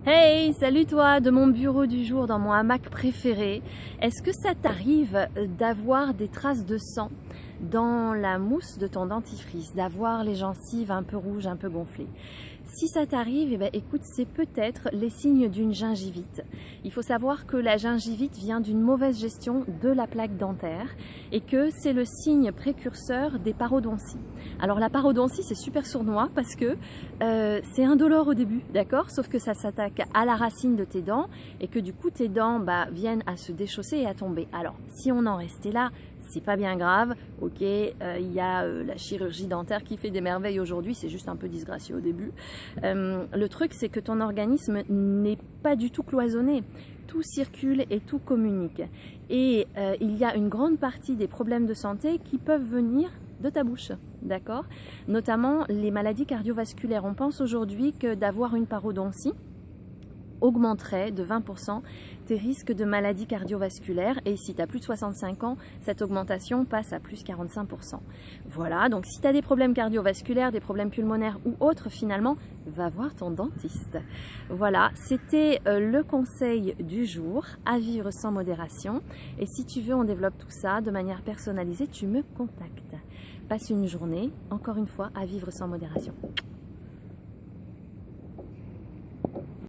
Hey, salut toi, de mon bureau du jour dans mon hamac préféré. Est-ce que ça t'arrive d'avoir des traces de sang dans la mousse de ton dentifrice, d'avoir les gencives un peu rouges, un peu gonflées? Si ça t'arrive, eh ben, écoute, c'est peut-être les signes d'une gingivite. Il faut savoir que la gingivite vient d'une mauvaise gestion de la plaque dentaire et que c'est le signe précurseur des parodonties. Alors la parodontie, c'est super sournois parce que c'est indolore au début, d'accord? Sauf que ça s'attaque à la racine de tes dents et que du coup tes dents viennent à se déchausser et à tomber. Alors si on en restait là, c'est pas bien grave, ok, il y a la chirurgie dentaire qui fait des merveilles aujourd'hui, c'est juste un peu disgracieux au début. Le truc, c'est que ton organisme n'est pas du tout cloisonné. Tout circule et tout communique. Et il y a une grande partie des problèmes de santé qui peuvent venir de ta bouche, d'accord? Notamment les maladies cardiovasculaires. On pense aujourd'hui que d'avoir une parodontie augmenterait de 20% tes risques de maladies cardiovasculaires, et si tu as plus de 65 ans, cette augmentation passe à plus 45%. Voilà, donc si tu as des problèmes cardiovasculaires, des problèmes pulmonaires ou autres, finalement, va voir ton dentiste. Voilà, c'était le conseil du jour, à vivre sans modération. Et si tu veux, on développe tout ça de manière personnalisée, tu me contactes. Passe une journée, encore une fois, à vivre sans modération.